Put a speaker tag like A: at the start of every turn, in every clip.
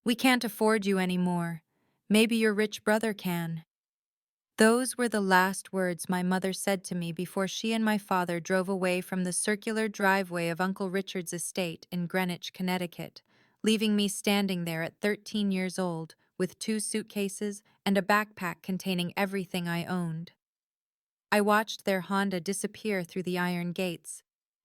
A: We can't afford you anymore. Maybe your rich brother can." Those were the last words my mother said to me before she and my father drove away from the circular driveway of Uncle Richard's estate in Greenwich, Connecticut, leaving me standing there at 13 years old with 2 suitcases and a backpack containing everything I owned. I watched their Honda disappear through the iron gates,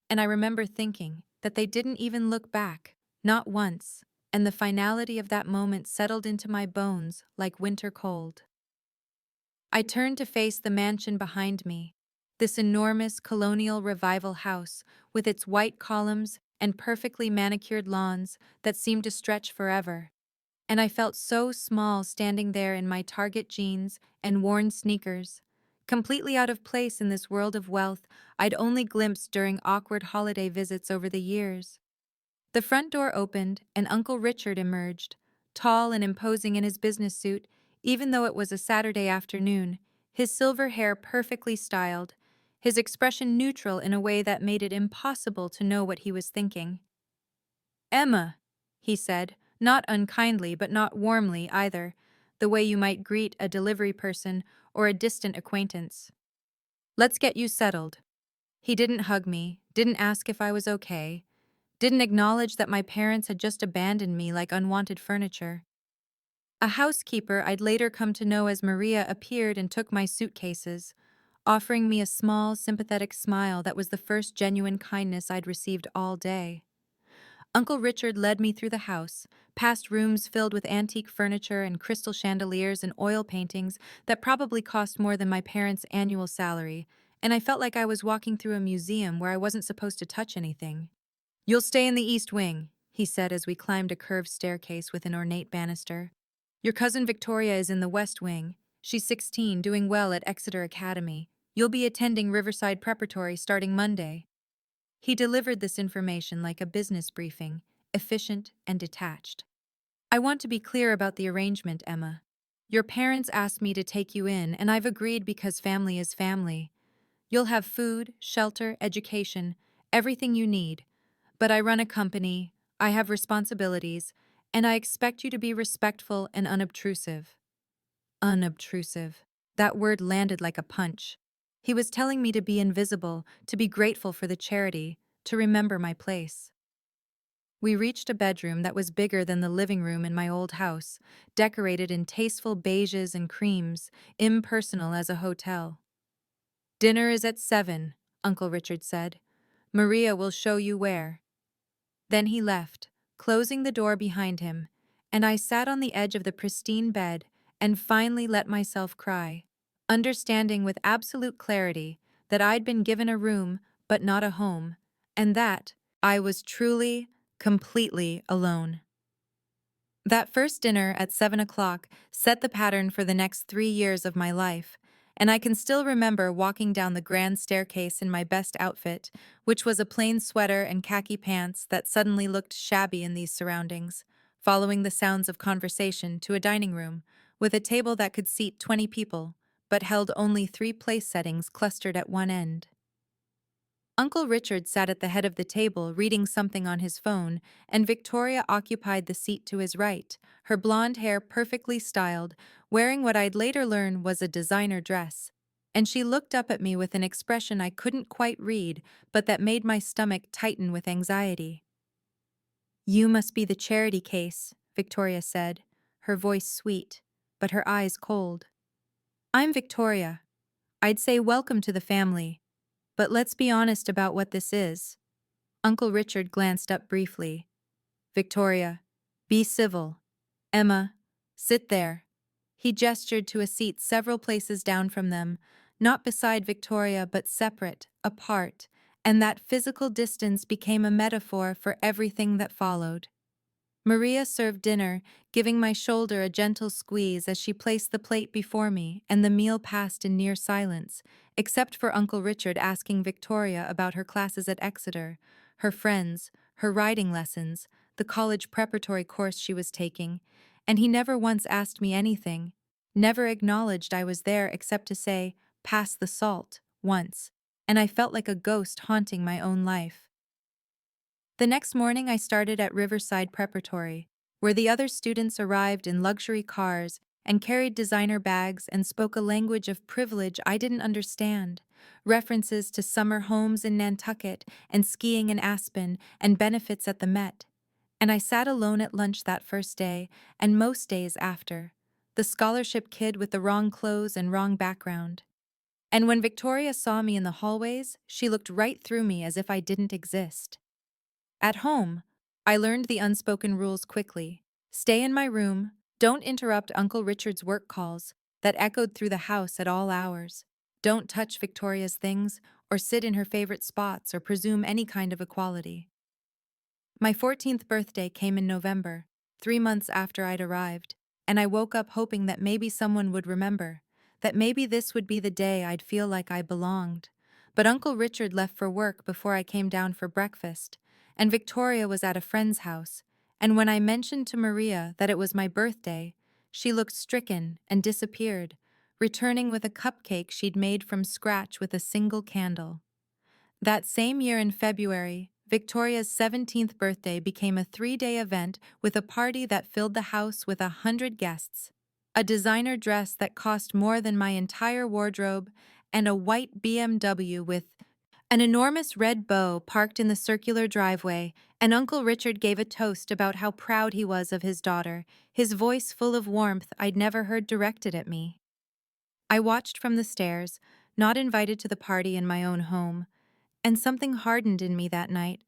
A: and I remember thinking that they didn't even look back, not once, and the finality of that moment settled into my bones like winter cold. I turned to face the mansion behind me, this enormous colonial revival house with its white columns and perfectly manicured lawns that seemed to stretch forever. And I felt so small standing there in my Target jeans and worn sneakers, completely out of place in this world of wealth I'd only glimpsed during awkward holiday visits over the years. The front door opened and Uncle Richard emerged, tall and imposing in his business suit, even though it was a Saturday afternoon, his silver hair perfectly styled, his expression neutral in a way that made it impossible to know what he was thinking. "Emma," he said, not unkindly but not warmly either, the way you might greet a delivery person or a distant acquaintance. "Let's get you settled." He didn't hug me, didn't ask if I was okay, didn't acknowledge that my parents had just abandoned me like unwanted furniture. A housekeeper I'd later come to know as Maria appeared and took my suitcases, offering me a small, sympathetic smile that was the first genuine kindness I'd received all day. Uncle Richard led me through the house, past rooms filled with antique furniture and crystal chandeliers and oil paintings that probably cost more than my parents' annual salary, and I felt like I was walking through a museum where I wasn't supposed to touch anything. "You'll stay in the East Wing," he said as we climbed a curved staircase with an ornate banister. "Your cousin Victoria is in the West Wing. She's 16, doing well at Exeter Academy. You'll be attending Riverside Preparatory starting Monday." He delivered this information like a business briefing, efficient and detached. "I want to be clear about the arrangement, Emma. Your parents asked me to take you in, and I've agreed because family is family. You'll have food, shelter, education, everything you need. But I run a company, I have responsibilities, and I expect you to be respectful and unobtrusive." Unobtrusive. That word landed like a punch. He was telling me to be invisible, to be grateful for the charity, to remember my place. We reached a bedroom that was bigger than the living room in my old house, decorated in tasteful beiges and creams, impersonal as a hotel. "Dinner is at 7, Uncle Richard said. "Maria will show you where." Then he left, closing the door behind him, and I sat on the edge of the pristine bed and finally let myself cry, understanding with absolute clarity that I'd been given a room but not a home, and that I was truly, completely alone. That first dinner at 7 o'clock set the pattern for the next 3 years of my life, and I can still remember walking down the grand staircase in my best outfit, which was a plain sweater and khaki pants that suddenly looked shabby in these surroundings, following the sounds of conversation to a dining room, with a table that could seat 20 people, but held only 3 place settings clustered at one end. Uncle Richard sat at the head of the table reading something on his phone, and Victoria occupied the seat to his right, her blonde hair perfectly styled, wearing what I'd later learn was a designer dress. And she looked up at me with an expression I couldn't quite read, but that made my stomach tighten with anxiety. "You must be the charity case," Victoria said, her voice sweet, but her eyes cold. "I'm Victoria. I'd say welcome to the family. But let's be honest about what this is." Uncle Richard glanced up briefly. "Victoria, be civil. Emma, sit there." He gestured to a seat several places down from them, not beside Victoria but separate, apart, and that physical distance became a metaphor for everything that followed. Maria served dinner, giving my shoulder a gentle squeeze as she placed the plate before me, and the meal passed in near silence, except for Uncle Richard asking Victoria about her classes at Exeter, her friends, her riding lessons, the college preparatory course she was taking, and he never once asked me anything, never acknowledged I was there except to say, "Pass the salt," once, and I felt like a ghost haunting my own life. The next morning I started at Riverside Preparatory, where the other students arrived in luxury cars and carried designer bags and spoke a language of privilege I didn't understand. References to summer homes in Nantucket and skiing in Aspen and benefits at the Met. And I sat alone at lunch that first day, and most days after. The scholarship kid with the wrong clothes and wrong background. And when Victoria saw me in the hallways, she looked right through me as if I didn't exist. At home, I learned the unspoken rules quickly. Stay in my room, don't interrupt Uncle Richard's work calls that echoed through the house at all hours. Don't touch Victoria's things, or sit in her favorite spots, or presume any kind of equality. My 14th birthday came in November, 3 months after I'd arrived, and I woke up hoping that maybe someone would remember, that maybe this would be the day I'd feel like I belonged. But Uncle Richard left for work before I came down for breakfast, and Victoria was at a friend's house, and when I mentioned to Maria that it was my birthday, she looked stricken and disappeared, returning with a cupcake she'd made from scratch with a single candle. That same year in February, Victoria's 17th birthday became a 3-day event with a party that filled the house with 100 guests, a designer dress that cost more than my entire wardrobe, and a white BMW with an enormous red bow parked in the circular driveway, and Uncle Richard gave a toast about how proud he was of his daughter, his voice full of warmth I'd never heard directed at me. I watched from the stairs, not invited to the party in my own home, and something hardened in me that night,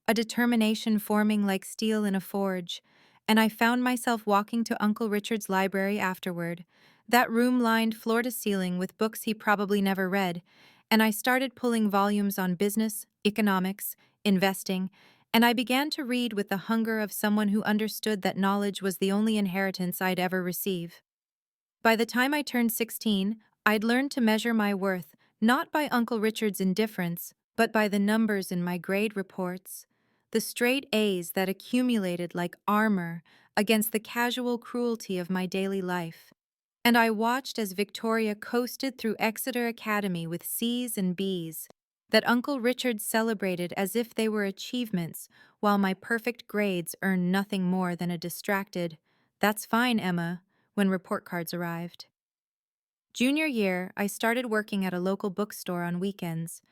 A: a determination forming like steel in a forge, and I found myself walking to Uncle Richard's library afterward, that room lined floor to ceiling with books he probably never read, and I started pulling volumes on business, economics, investing, and I began to read with the hunger of someone who understood that knowledge was the only inheritance I'd ever receive. By the time I turned 16, I'd learned to measure my worth not by Uncle Richard's indifference, but by the numbers in my grade reports, the straight A's that accumulated like armor against the casual cruelty of my daily life. And I watched as Victoria coasted through Exeter Academy with C's and B's, that Uncle Richard celebrated as if they were achievements, while my perfect grades earned nothing more than a distracted, "That's fine, Emma," when report cards arrived. Junior year, I started working at a local bookstore on weekends,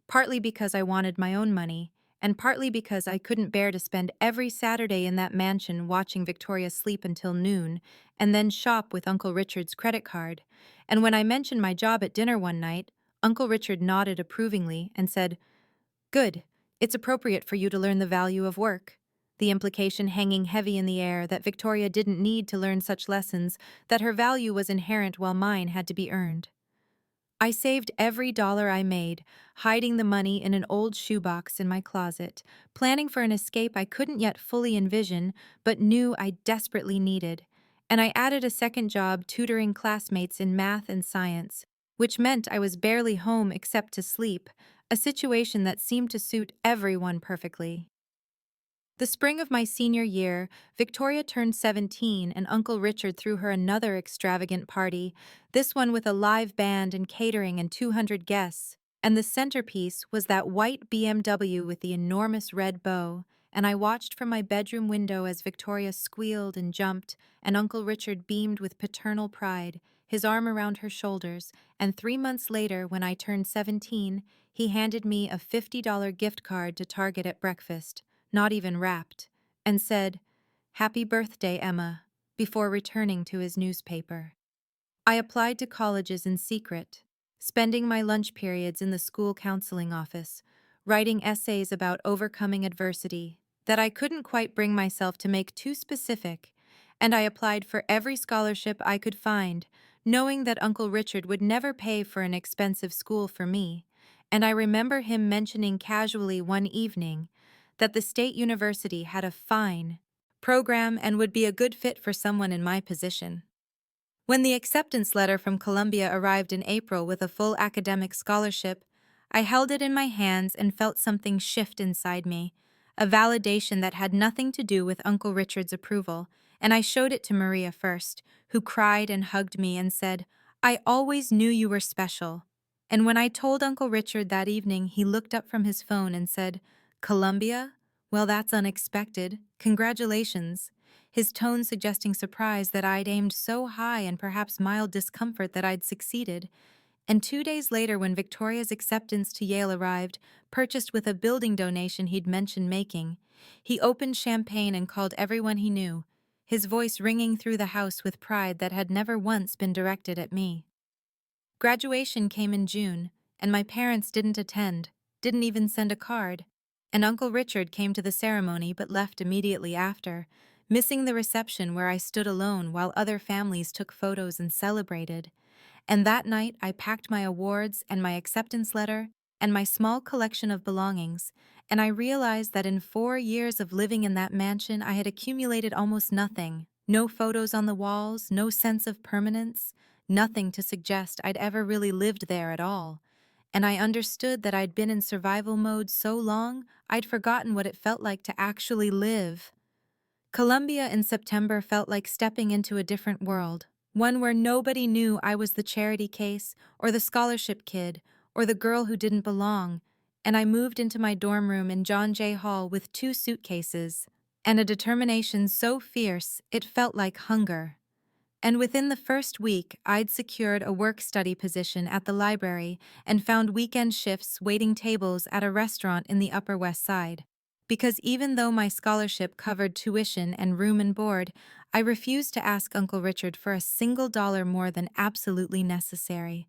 A: partly because I wanted my own money, and partly because I couldn't bear to spend every Saturday in that mansion watching Victoria sleep until noon, and then shop with Uncle Richard's credit card. And when I mentioned my job at dinner one night, Uncle Richard nodded approvingly and said, "Good, it's appropriate for you to learn the value of work." The implication hanging heavy in the air that Victoria didn't need to learn such lessons, that her value was inherent while mine had to be earned. I saved every dollar I made, hiding the money in an old shoebox in my closet, planning for an escape I couldn't yet fully envision, but knew I desperately needed. And I added a second job tutoring classmates in math and science, which meant I was barely home except to sleep, a situation that seemed to suit everyone perfectly. The spring of my senior year, Victoria turned 17 and Uncle Richard threw her another extravagant party, this one with a live band and catering and 200 guests. And the centerpiece was that white BMW with the enormous red bow, and I watched from my bedroom window as Victoria squealed and jumped, and Uncle Richard beamed with paternal pride, his arm around her shoulders, and 3 months later, when I turned 17, he handed me a $50 gift card to Target at breakfast, not even wrapped, and said, "Happy birthday, Emma," before returning to his newspaper. I applied to colleges in secret, spending my lunch periods in the school counseling office, writing essays about overcoming adversity that I couldn't quite bring myself to make too specific, and I applied for every scholarship I could find, knowing that Uncle Richard would never pay for an expensive school for me, and I remember him mentioning casually one evening that the state university had a fine program and would be a good fit for someone in my position. When the acceptance letter from Columbia arrived in April with a full academic scholarship, I held it in my hands and felt something shift inside me, a validation that had nothing to do with Uncle Richard's approval, and I showed it to Maria first, who cried and hugged me and said, "I always knew you were special." And when I told Uncle Richard that evening, he looked up from his phone and said, "Columbia? Well, that's unexpected. Congratulations." his tone suggesting surprise that I'd aimed so high and perhaps mild discomfort that I'd succeeded. And 2 days later, when Victoria's acceptance to Yale arrived, purchased with a building donation he'd mentioned making, he opened champagne and called everyone he knew, his voice ringing through the house with pride that had never once been directed at me. Graduation came in June, and my parents didn't attend, didn't even send a card. And Uncle Richard came to the ceremony but left immediately after, missing the reception where I stood alone while other families took photos and celebrated. And that night I packed my awards and my acceptance letter and my small collection of belongings, and I realized that in 4 years of living in that mansion I had accumulated almost nothing. No photos on the walls, no sense of permanence, nothing to suggest I'd ever really lived there at all. And I understood that I'd been in survival mode so long I'd forgotten what it felt like to actually live. Columbia in September felt like stepping into a different world, one where nobody knew I was the charity case, or the scholarship kid, or the girl who didn't belong, and I moved into my dorm room in John Jay Hall with 2 suitcases, and a determination so fierce it felt like hunger. And within the first week, I'd secured a work-study position at the library and found weekend shifts waiting tables at a restaurant in the Upper West Side. Because even though my scholarship covered tuition and room and board, I refused to ask Uncle Richard for a single dollar more than absolutely necessary.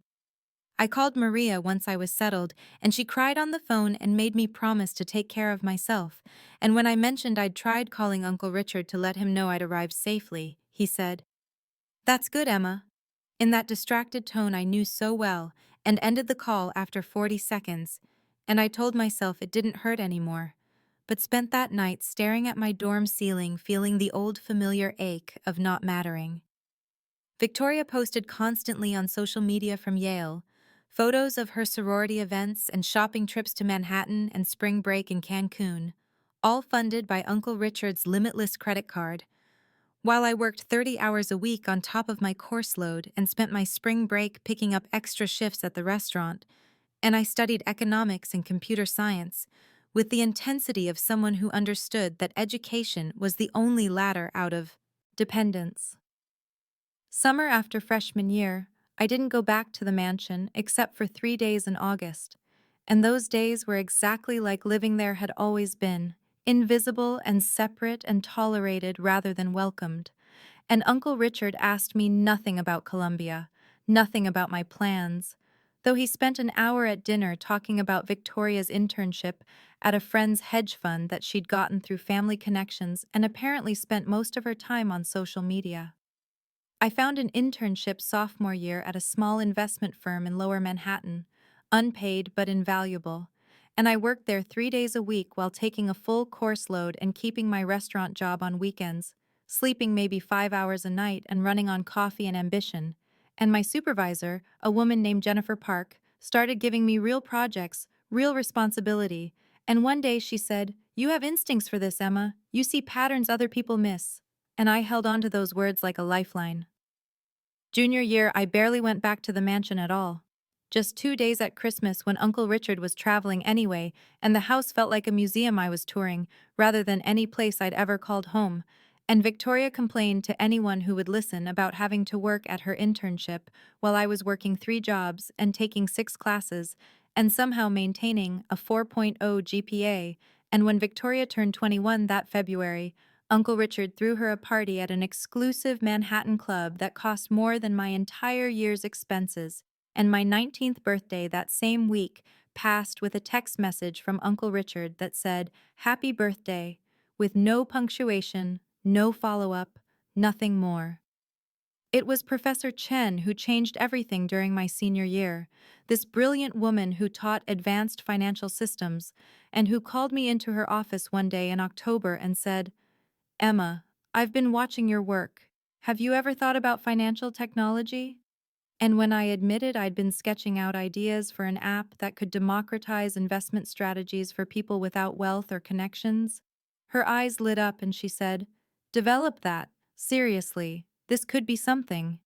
A: I called Maria once I was settled, and she cried on the phone and made me promise to take care of myself. And when I mentioned I'd tried calling Uncle Richard to let him know I'd arrived safely, he said, "That's good, Emma," in that distracted tone I knew so well, and ended the call after 40 seconds, and I told myself it didn't hurt anymore, but spent that night staring at my dorm ceiling feeling the old familiar ache of not mattering. Victoria posted constantly on social media from Yale, photos of her sorority events and shopping trips to Manhattan and spring break in Cancun, all funded by Uncle Richard's limitless credit card. While I worked 30 hours a week on top of my course load and spent my spring break picking up extra shifts at the restaurant, and I studied economics and computer science, with the intensity of someone who understood that education was the only ladder out of dependence. Summer after freshman year, I didn't go back to the mansion except for 3 days in August, and those days were exactly like living there had always been, invisible and separate and tolerated rather than welcomed. And Uncle Richard asked me nothing about Columbia, nothing about my plans, though he spent an hour at dinner talking about Victoria's internship at a friend's hedge fund that she'd gotten through family connections and apparently spent most of her time on social media. I found an internship sophomore year at a small investment firm in Lower Manhattan, unpaid but invaluable, and I worked there 3 days a week while taking a full course load and keeping my restaurant job on weekends, sleeping maybe 5 hours a night and running on coffee and ambition. And my supervisor, a woman named Jennifer Park, started giving me real projects, real responsibility, and one day she said, "You have instincts for this, Emma. You see patterns other people miss." And I held on to those words like a lifeline. Junior year, I barely went back to the mansion at all. Just 2 days at Christmas when Uncle Richard was traveling anyway, and the house felt like a museum I was touring, rather than any place I'd ever called home. And Victoria complained to anyone who would listen about having to work at her internship while I was working 3 jobs and taking 6 classes, and somehow maintaining a 4.0 GPA. And when Victoria turned 21 that February, Uncle Richard threw her a party at an exclusive Manhattan club that cost more than my entire year's expenses, and my 19th birthday that same week passed with a text message from Uncle Richard that said, "Happy birthday," with no punctuation, no follow-up, nothing more. It was Professor Chen who changed everything during my senior year, this brilliant woman who taught advanced financial systems, and who called me into her office one day in October and said, "Emma, I've been watching your work. Have you ever thought about financial technology?" And when I admitted I'd been sketching out ideas for an app that could democratize investment strategies for people without wealth or connections, her eyes lit up and she said, "Develop that. Seriously, this could be something."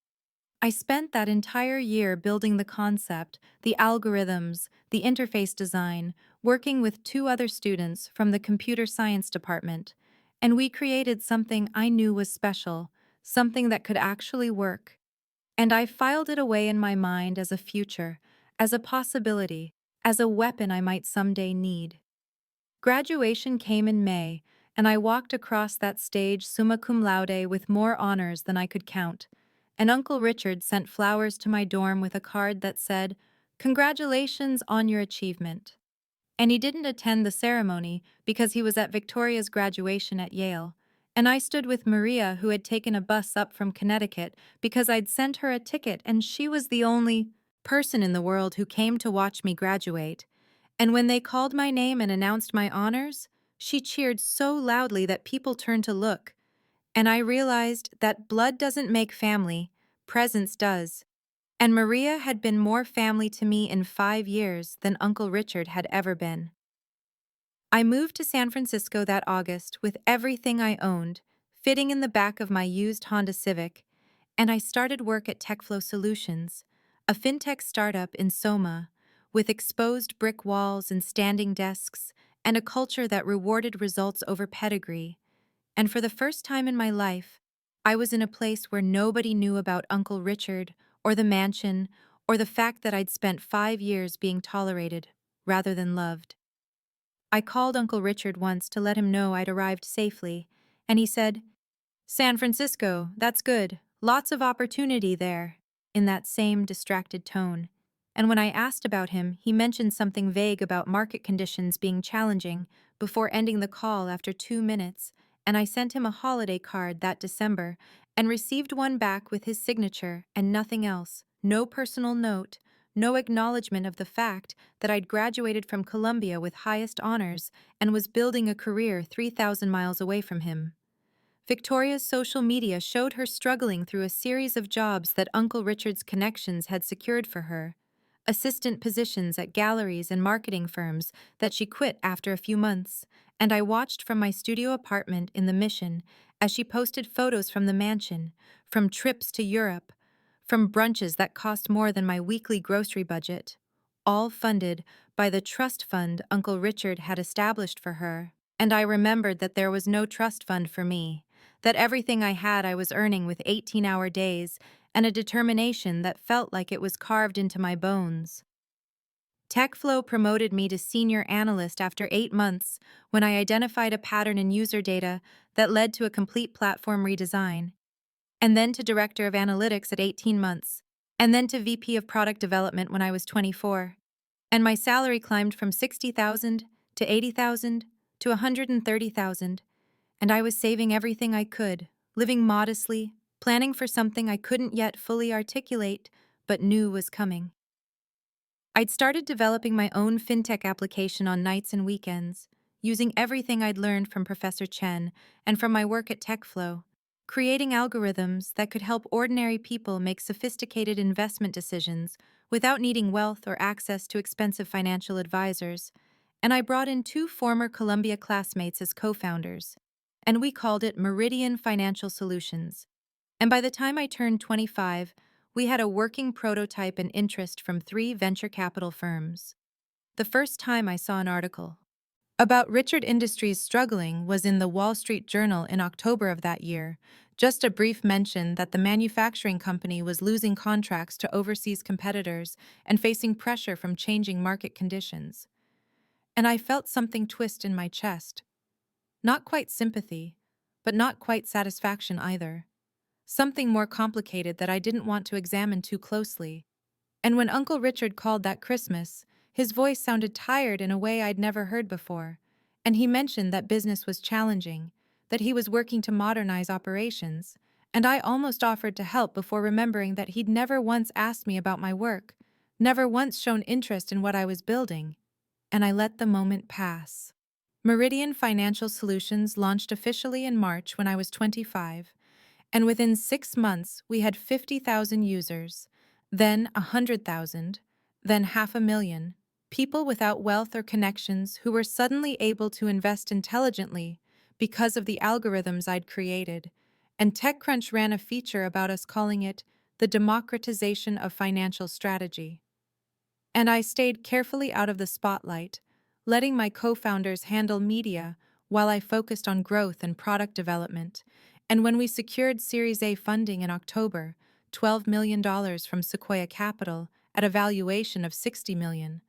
A: I spent that entire year building the concept, the algorithms, the interface design, working with 2 other students from the computer science department, And we created something I knew was special, something that could actually work. And I filed it away in my mind as a future, as a possibility, as a weapon I might someday need. Graduation came in May, and I walked across that stage summa cum laude with more honors than I could count. And Uncle Richard sent flowers to my dorm with a card that said, "Congratulations on your achievement." And he didn't attend the ceremony because he was at Victoria's graduation at Yale. And I stood with Maria, who had taken a bus up from Connecticut because I'd sent her a ticket, and she was the only person in the world who came to watch me graduate. And when they called my name and announced my honors, she cheered so loudly that people turned to look. And I realized that blood doesn't make family, presence does. And Maria had been more family to me in 5 years than Uncle Richard had ever been. I moved to San Francisco that August with everything I owned, fitting in the back of my used Honda Civic, and I started work at TechFlow Solutions, a fintech startup in Soma, with exposed brick walls and standing desks, and a culture that rewarded results over pedigree. And for the first time in my life, I was in a place where nobody knew about Uncle Richard, or the mansion, or the fact that I'd spent 5 years being tolerated, rather than loved. I called Uncle Richard once to let him know I'd arrived safely, and he said, "San Francisco, that's good. Lots of opportunity there," in that same distracted tone. And when I asked about him, he mentioned something vague about market conditions being challenging before ending the call after 2 minutes, and I sent him a holiday card that December and received one back with his signature and nothing else, no personal note, no acknowledgement of the fact that I'd graduated from Columbia with highest honors and was building a career 3,000 miles away from him. Victoria's social media showed her struggling through a series of jobs that Uncle Richard's connections had secured for her, assistant positions at galleries and marketing firms that she quit after a few months, and I watched from my studio apartment in the Mission as she posted photos from the mansion, from trips to Europe, from brunches that cost more than my weekly grocery budget, all funded by the trust fund Uncle Richard had established for her. And I remembered that there was no trust fund for me, that everything I had I was earning with 18-hour days and a determination that felt like it was carved into my bones. TechFlow promoted me to senior analyst after 8 months when I identified a pattern in user data that led to a complete platform redesign, and then to director of analytics at 18 months, and then to VP of product development when I was 24. And my salary climbed from 60,000 to 80,000 to 130,000, and I was saving everything I could, living modestly, planning for something I couldn't yet fully articulate, but knew was coming. I'd started developing my own fintech application on nights and weekends, using everything I'd learned from Professor Chen and from my work at TechFlow, creating algorithms that could help ordinary people make sophisticated investment decisions without needing wealth or access to expensive financial advisors. And I brought in 2 former Columbia classmates as co-founders, and we called it Meridian Financial Solutions. And by the time I turned 25, we had a working prototype and interest from 3 venture capital firms. The first time I saw an article about Richard Industries struggling was in the Wall Street Journal in October of that year, just a brief mention that the manufacturing company was losing contracts to overseas competitors and facing pressure from changing market conditions. And I felt something twist in my chest. Not quite sympathy, but not quite satisfaction either. Something more complicated that I didn't want to examine too closely. And when Uncle Richard called that Christmas, his voice sounded tired in a way I'd never heard before, and he mentioned that business was challenging, that he was working to modernize operations, and I almost offered to help before remembering that he'd never once asked me about my work, never once shown interest in what I was building, and I let the moment pass. Meridian Financial Solutions launched officially in March when I was 25, and within 6 months we had 50,000 users, then 100,000, then 500,000, people without wealth or connections who were suddenly able to invest intelligently because of the algorithms I'd created, and TechCrunch ran a feature about us calling it the democratization of financial strategy. And I stayed carefully out of the spotlight, letting my co-founders handle media while I focused on growth and product development. And when we secured Series A funding in October, $12 million from Sequoia Capital, at a valuation of $60 million,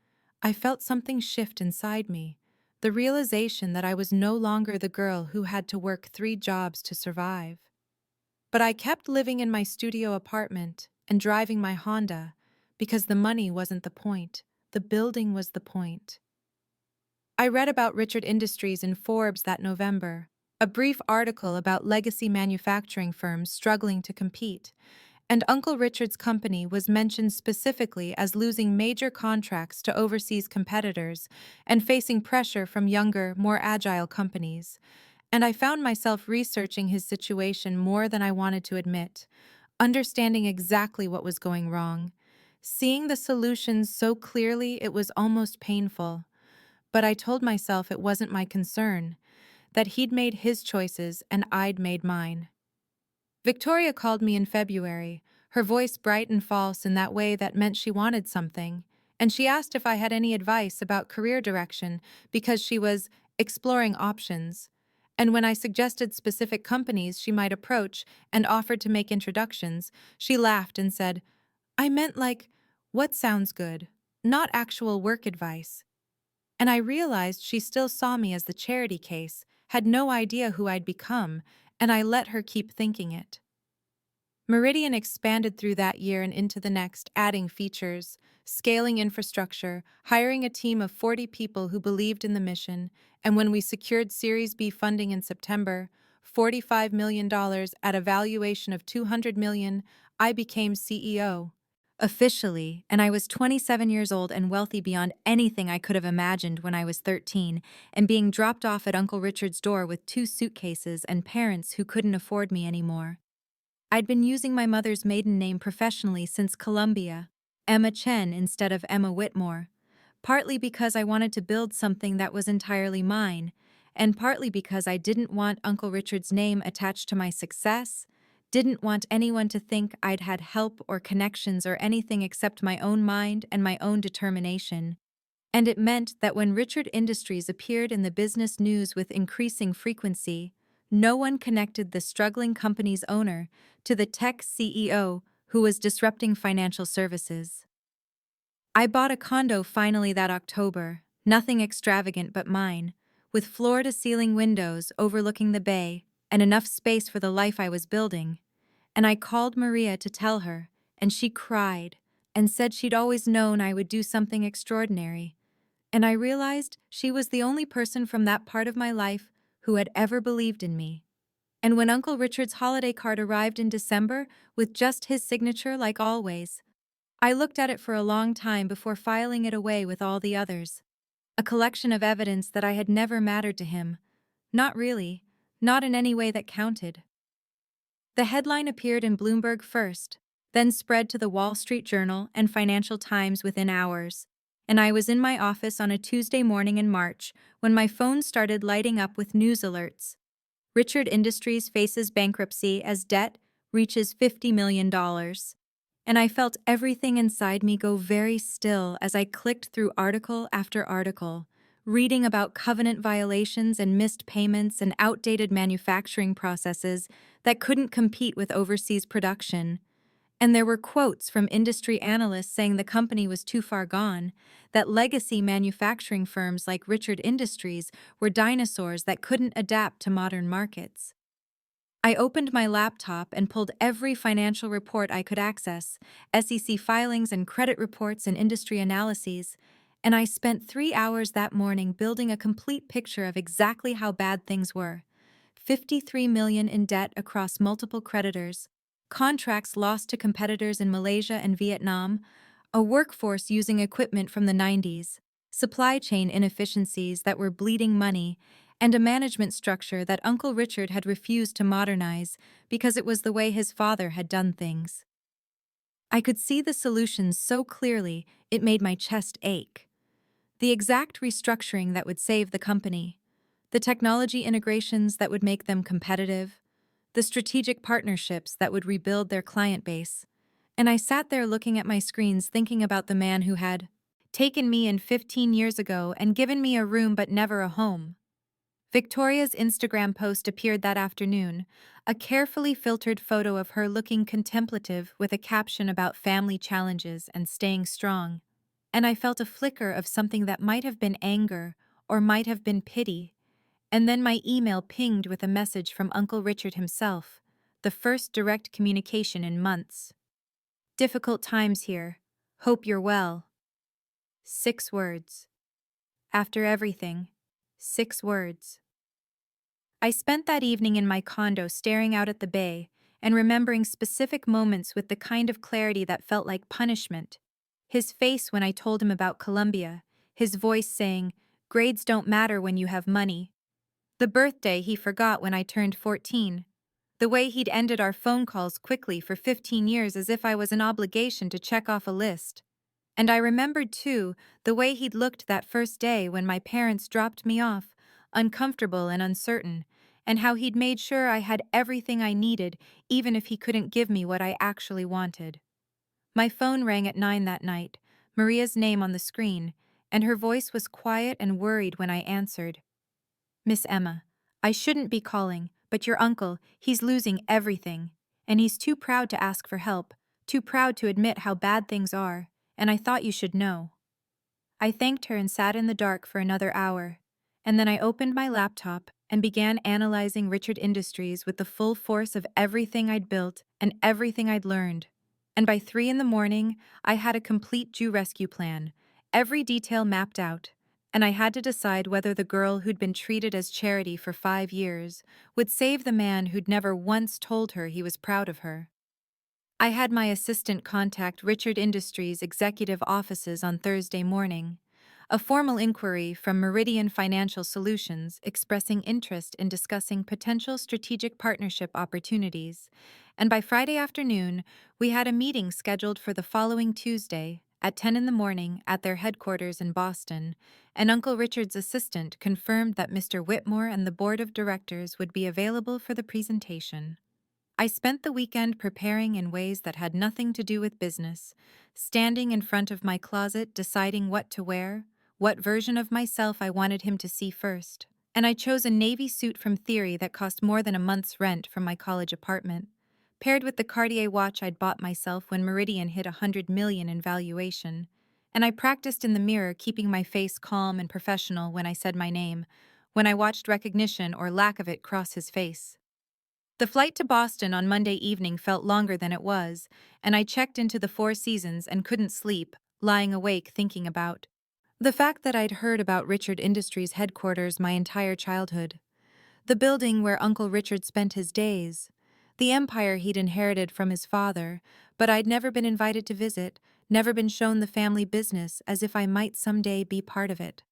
A: I felt something shift inside me, the realization that I was no longer the girl who had to work 3 jobs to survive. But I kept living in my studio apartment and driving my Honda because the money wasn't the point, the building was the point. I read about Richard Industries in Forbes that November, a brief article about legacy manufacturing firms struggling to compete, and Uncle Richard's company was mentioned specifically as losing major contracts to overseas competitors and facing pressure from younger, more agile companies. And I found myself researching his situation more than I wanted to admit, understanding exactly what was going wrong. Seeing the solutions so clearly, it was almost painful. But I told myself it wasn't my concern, that he'd made his choices and I'd made mine. Victoria called me in February, her voice bright and false in that way that meant she wanted something, and she asked if I had any advice about career direction because she was exploring options. And when I suggested specific companies she might approach and offered to make introductions, she laughed and said, "I meant like, what sounds good, not actual work advice." And I realized she still saw me as the charity case, had no idea who I'd become, and I let her keep thinking it. Meridian expanded through that year and into the next, adding features, scaling infrastructure, hiring a team of 40 people who believed in the mission, and when we secured Series B funding in September, $45 million at a valuation of $200 million, I became CEO. Officially, and I was 27 years old and wealthy beyond anything I could have imagined when I was 13, and being dropped off at Uncle Richard's door with 2 suitcases and parents who couldn't afford me anymore. I'd been using my mother's maiden name professionally since Columbia, Emma Chen instead of Emma Whitmore, partly because I wanted to build something that was entirely mine, and partly because I didn't want Uncle Richard's name attached to my success, didn't want anyone to think I'd had help or connections or anything except my own mind and my own determination. And it meant that when Richard Industries appeared in the business news with increasing frequency, no one connected the struggling company's owner to the tech CEO who was disrupting financial services. I bought a condo finally that October, nothing extravagant but mine, with floor-to-ceiling windows overlooking the bay and enough space for the life I was building. And I called Maria to tell her, and she cried and said she'd always known I would do something extraordinary. And I realized she was the only person from that part of my life who had ever believed in me. And when Uncle Richard's holiday card arrived in December with just his signature like always, I looked at it for a long time before filing it away with all the others. A collection of evidence that I had never mattered to him. Not really, not in any way that counted. The headline appeared in Bloomberg first, then spread to the Wall Street Journal and Financial Times within hours. And I was in my office on a Tuesday morning in March when my phone started lighting up with news alerts. Richard Industries faces bankruptcy as debt reaches $50 million. And I felt everything inside me go very still as I clicked through article after article, reading about covenant violations and missed payments and outdated manufacturing processes that couldn't compete with overseas production. And there were quotes from industry analysts saying the company was too far gone, that legacy manufacturing firms like Richard Industries were dinosaurs that couldn't adapt to modern markets. I opened my laptop and pulled every financial report I could access, SEC filings and credit reports and industry analyses, and I spent 3 hours that morning building a complete picture of exactly how bad things were. $53 million in debt across multiple creditors, contracts lost to competitors in Malaysia and Vietnam, a workforce using equipment from the 90s, supply chain inefficiencies that were bleeding money, and a management structure that Uncle Richard had refused to modernize because it was the way his father had done things. I could see the solutions so clearly it made my chest ache. The exact restructuring that would save the company, the technology integrations that would make them competitive, the strategic partnerships that would rebuild their client base. And I sat there looking at my screens thinking about the man who had taken me in 15 years ago and given me a room but never a home. Victoria's Instagram post appeared that afternoon, a carefully filtered photo of her looking contemplative with a caption about family challenges and staying strong. And I felt a flicker of something that might have been anger or might have been pity. And then my email pinged with a message from Uncle Richard himself, the first direct communication in months. Difficult times here. Hope you're well. 6 words. After everything, 6 words. I spent that evening in my condo staring out at the bay and remembering specific moments with the kind of clarity that felt like punishment. His face when I told him about Columbia, his voice saying, "Grades don't matter when you have money." The birthday he forgot when I turned 14. The way he'd ended our phone calls quickly for 15 years as if I was an obligation to check off a list. And I remembered, too, the way he'd looked that first day when my parents dropped me off, uncomfortable and uncertain, and how he'd made sure I had everything I needed, even if he couldn't give me what I actually wanted. My phone rang at 9 that night, Maria's name on the screen, and her voice was quiet and worried when I answered. "Miss Emma, I shouldn't be calling, but your uncle, he's losing everything, and he's too proud to ask for help, too proud to admit how bad things are, and I thought you should know." I thanked her and sat in the dark for another hour, and then I opened my laptop and began analyzing Richard Industries with the full force of everything I'd built and everything I'd learned. And by 3 in the morning, I had a complete Jew rescue plan, every detail mapped out, and I had to decide whether the girl who'd been treated as charity for 5 years would save the man who'd never once told her he was proud of her. I had my assistant contact Richard Industries' executive offices on Thursday morning, a formal inquiry from Meridian Financial Solutions expressing interest in discussing potential strategic partnership opportunities, and by Friday afternoon, we had a meeting scheduled for the following Tuesday at 10 in the morning at their headquarters in Boston, and Uncle Richard's assistant confirmed that Mr. Whitmore and the board of directors would be available for the presentation. I spent the weekend preparing in ways that had nothing to do with business, standing in front of my closet deciding what to wear, what version of myself I wanted him to see first, and I chose a navy suit from Theory that cost more than a month's rent from my college apartment, paired with the Cartier watch I'd bought myself when Meridian hit $100 million in valuation, and I practiced in the mirror keeping my face calm and professional when I said my name, when I watched recognition or lack of it cross his face. The flight to Boston on Monday evening felt longer than it was, and I checked into the Four Seasons and couldn't sleep, lying awake thinking about the fact that I'd heard about Richard Industries headquarters my entire childhood, the building where Uncle Richard spent his days, the empire he'd inherited from his father, but I'd never been invited to visit, never been shown the family business as if I might someday be part of it.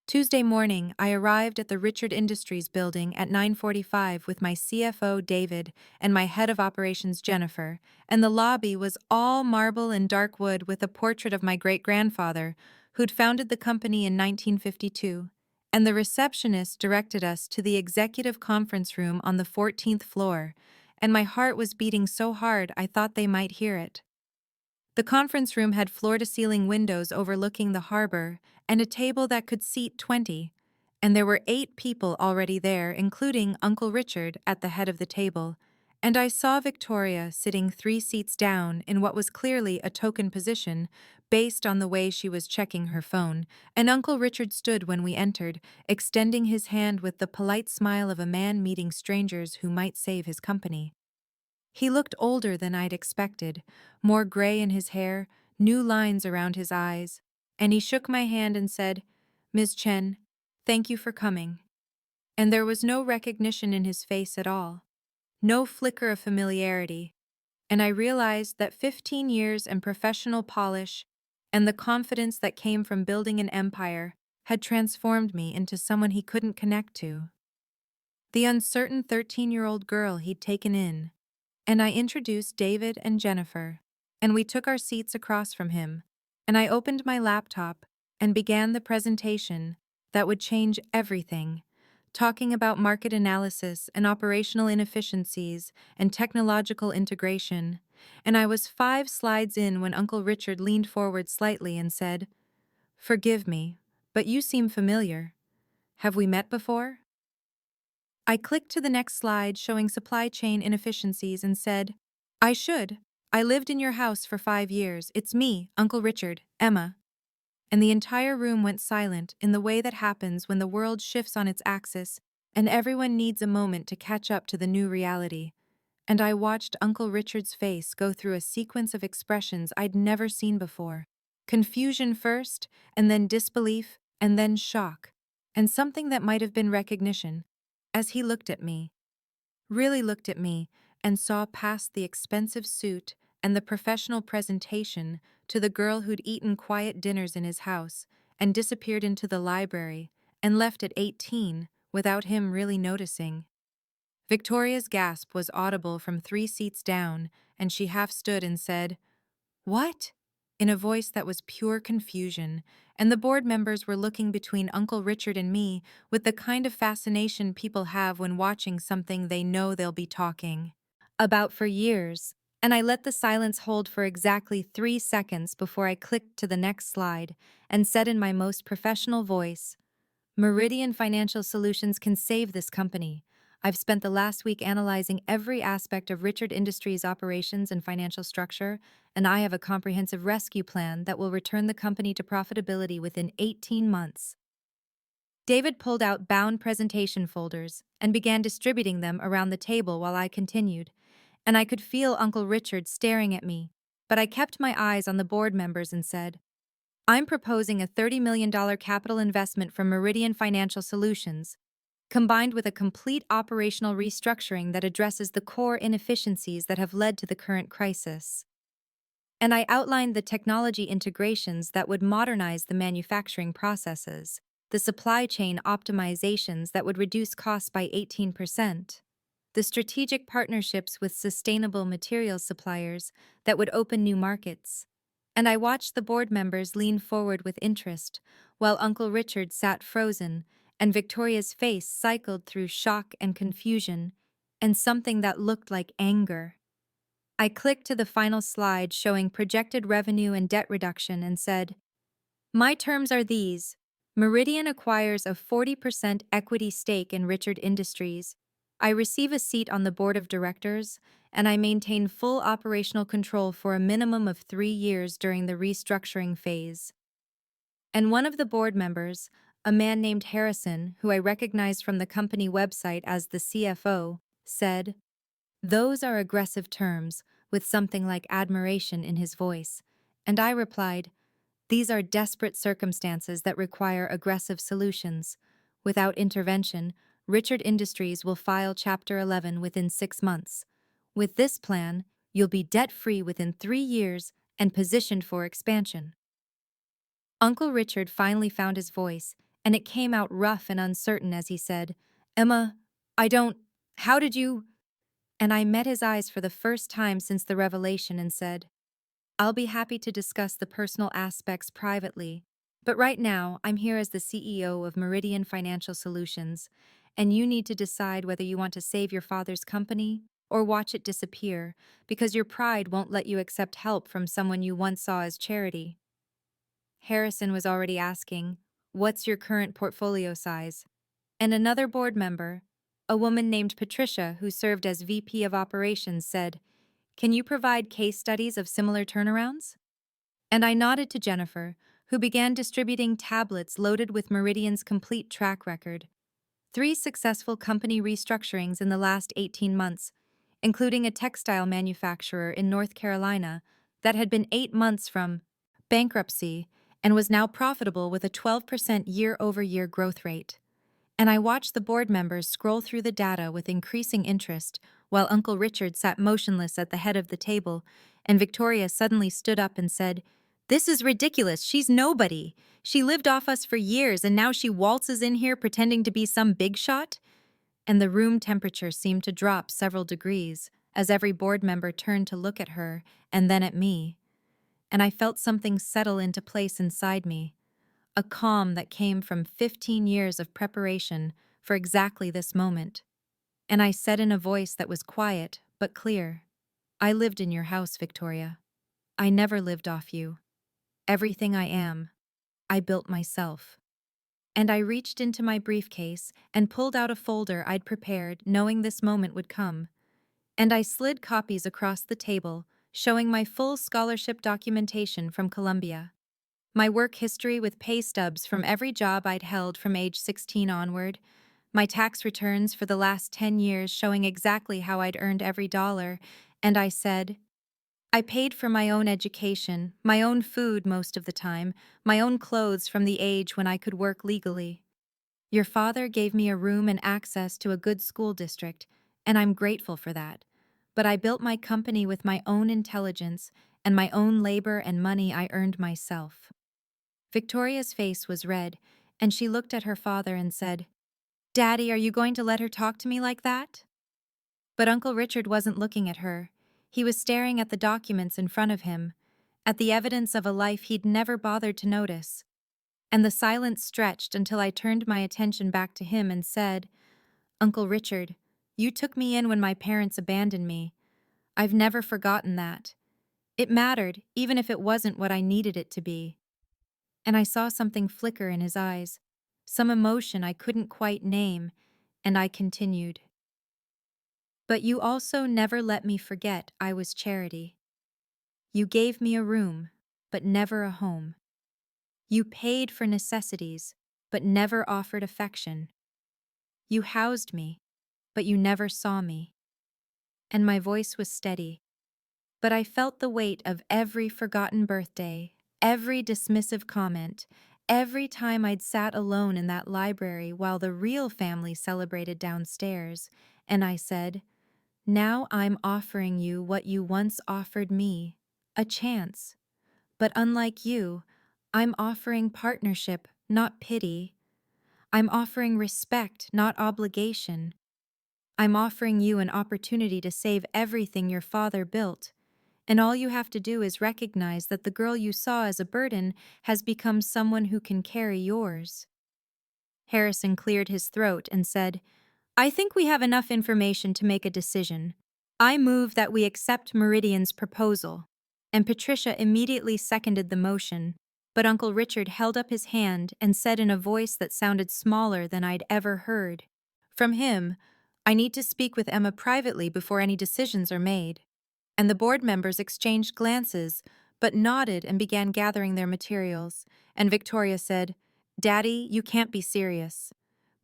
A: Tuesday morning, I arrived at the Richard Industries building at 9:45 with my CFO, David, and my head of operations, Jennifer, and the lobby was all marble and dark wood with a portrait of my great-grandfather, who'd founded the company in 1952, and the receptionist directed us to the executive conference room on the 14th floor, and my heart was beating so hard I thought they might hear it. The conference room had floor-to-ceiling windows overlooking the harbor and a table that could seat 20, and there were 8 people already there, including Uncle Richard at the head of the table, and I saw Victoria sitting 3 seats down in what was clearly a token position based on the way she was checking her phone, and Uncle Richard stood when we entered, extending his hand with the polite smile of a man meeting strangers who might save his company. He looked older than I'd expected, more gray in his hair, new lines around his eyes, and he shook my hand and said, "Ms. Chen, thank you for coming." And there was no recognition in his face at all, no flicker of familiarity, and I realized that 15 years and professional polish and the confidence that came from building an empire had transformed me into someone he couldn't connect to. The uncertain 13-year-old girl he'd taken in, and I introduced David and Jennifer, and we took our seats across from him, and I opened my laptop and began the presentation that would change everything, talking about market analysis and operational inefficiencies and technological integration, and I was 5 slides in when Uncle Richard leaned forward slightly and said, "Forgive me, but you seem familiar." Have we met before? I clicked to the next slide showing supply chain inefficiencies and said, I should. I lived in your house for 5 years. It's me, Uncle Richard, Emma. And the entire room went silent in the way that happens when the world shifts on its axis and everyone needs a moment to catch up to the new reality. And I watched Uncle Richard's face go through a sequence of expressions I'd never seen before. Confusion first, and then disbelief, and then shock, and something that might have been recognition, as he looked at me, really looked at me, and saw past the expensive suit and the professional presentation to the girl who'd eaten quiet dinners in his house and disappeared into the library and left at 18 without him really noticing. Victoria's gasp was audible from 3 seats down, and she half stood and said, What? In a voice that was pure confusion, and the board members were looking between Uncle Richard and me with the kind of fascination people have when watching something they know they'll be talking about for years. And I let the silence hold for exactly 3 seconds before I clicked to the next slide and said in my most professional voice, Meridian Financial Solutions can save this company. I've spent the last week analyzing every aspect of Richard Industries' operations and financial structure, and I have a comprehensive rescue plan that will return the company to profitability within 18 months. David pulled out bound presentation folders and began distributing them around the table while I continued, and I could feel Uncle Richard staring at me, but I kept my eyes on the board members and said, I'm proposing a $30 million capital investment from Meridian Financial Solutions, combined with a complete operational restructuring that addresses the core inefficiencies that have led to the current crisis. And I outlined the technology integrations that would modernize the manufacturing processes, the supply chain optimizations that would reduce costs by 18%, the strategic partnerships with sustainable materials suppliers that would open new markets. And I watched the board members lean forward with interest, while Uncle Richard sat frozen, and Victoria's face cycled through shock and confusion, and something that looked like anger. I clicked to the final slide showing projected revenue and debt reduction and said, My terms are these. Meridian acquires a 40% equity stake in Richard Industries. I receive a seat on the board of directors, and I maintain full operational control for a minimum of 3 years during the restructuring phase. And one of the board members, a man named Harrison, who I recognized from the company website as the CFO, said, Those are aggressive terms, with something like admiration in his voice. And I replied, These are desperate circumstances that require aggressive solutions. Without intervention, Richard Industries will file Chapter 11 within 6 months. With this plan, you'll be debt-free within 3 years and positioned for expansion. Uncle Richard finally found his voice, and it came out rough and uncertain as he said, Emma, how did you? And I met his eyes for the first time since the revelation and said, I'll be happy to discuss the personal aspects privately, but right now I'm here as the CEO of Meridian Financial Solutions, and you need to decide whether you want to save your father's company or watch it disappear because your pride won't let you accept help from someone you once saw as charity. Harrison was already asking, What's your current portfolio size? And another board member, a woman named Patricia who served as VP of Operations, said, Can you provide case studies of similar turnarounds? And I nodded to Jennifer, who began distributing tablets loaded with Meridian's complete track record. 3 successful company restructurings in the last 18 months, including a textile manufacturer in North Carolina that had been 8 months from bankruptcy and was now profitable with a 12% year-over-year growth rate. And I watched the board members scroll through the data with increasing interest while Uncle Richard sat motionless at the head of the table, and Victoria suddenly stood up and said, This is ridiculous. She's nobody. She lived off us for years, and now she waltzes in here pretending to be some big shot? And the room temperature seemed to drop several degrees as every board member turned to look at her and then at me. And I felt something settle into place inside me, a calm that came from 15 years of preparation for exactly this moment. And I said in a voice that was quiet but clear, I lived in your house, Victoria. I never lived off you. Everything I am, I built myself. and I reached into my briefcase and pulled out a folder I'd prepared, knowing this moment would come. And I slid copies across the table, showing my full scholarship documentation from Columbia. My work history with pay stubs from every job I'd held from age 16 onward, my tax returns for the last 10 years showing exactly how I'd earned every dollar, and I said, I paid for my own education, my own food most of the time, my own clothes from the age when I could work legally. Your father gave me a room and access to a good school district, and I'm grateful for that. But I built my company with my own intelligence and my own labor and money I earned myself. Victoria's face was red, and she looked at her father and said, Daddy, are you going to let her talk to me like that? But Uncle Richard wasn't looking at her. He was staring at the documents in front of him, at the evidence of a life he'd never bothered to notice. And the silence stretched until I turned my attention back to him and said, Uncle Richard, you took me in when my parents abandoned me. I've never forgotten that. It mattered, even if it wasn't what I needed it to be. And I saw something flicker in his eyes, some emotion I couldn't quite name, and I continued. But you also never let me forget I was Charity. You gave me a room, but never a home. You paid for necessities, but never offered affection. You housed me, but you never saw me. And my voice was steady, but I felt the weight of every forgotten birthday, every dismissive comment, every time I'd sat alone in that library while the real family celebrated downstairs, and I said, now I'm offering you what you once offered me, a chance. But unlike you, I'm offering partnership, not pity. I'm offering respect, not obligation. I'm offering you an opportunity to save everything your father built, and all you have to do is recognize that the girl you saw as a burden has become someone who can carry yours. Harrison cleared his throat and said, I think we have enough information to make a decision. I move that we accept Meridian's proposal. And Patricia immediately seconded the motion, but Uncle Richard held up his hand and said in a voice that sounded smaller than I'd ever heard, from him, I need to speak with Emma privately before any decisions are made. And the board members exchanged glances, but nodded and began gathering their materials, and Victoria said, Daddy, you can't be serious.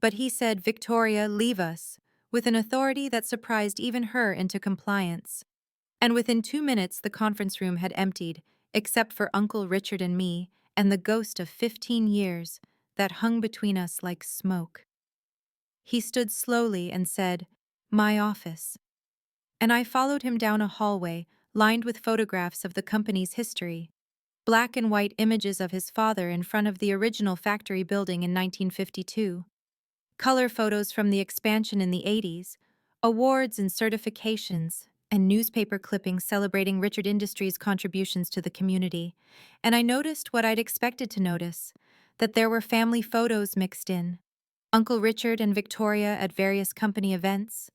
A: But he said, Victoria, leave us, with an authority that surprised even her into compliance. And within 2 minutes the conference room had emptied, except for Uncle Richard and me, and the ghost of 15 years that hung between us like smoke. He stood slowly and said, My office. And I followed him down a hallway lined with photographs of the company's history, black and white images of his father in front of the original factory building in 1952, color photos from the expansion in the 80s, awards and certifications, and newspaper clippings celebrating Richard Industries' contributions to the community. And I noticed what I'd expected to notice, that there were family photos mixed in. Uncle Richard and Victoria at various company events,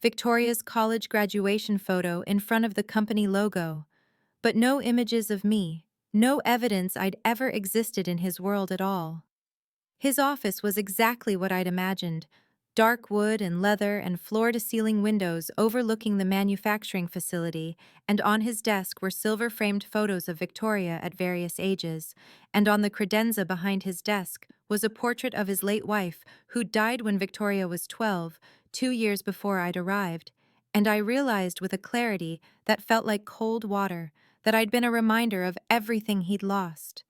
A: Victoria's college graduation photo in front of the company logo, but no images of me, no evidence I'd ever existed in his world at all. His office was exactly what I'd imagined, dark wood and leather and floor-to-ceiling windows overlooking the manufacturing facility, and on his desk were silver-framed photos of Victoria at various ages, and on the credenza behind his desk was a portrait of his late wife, who died when Victoria was 12, 2 years before I'd arrived, and I realized with a clarity that felt like cold water that I'd been a reminder of everything he'd lost.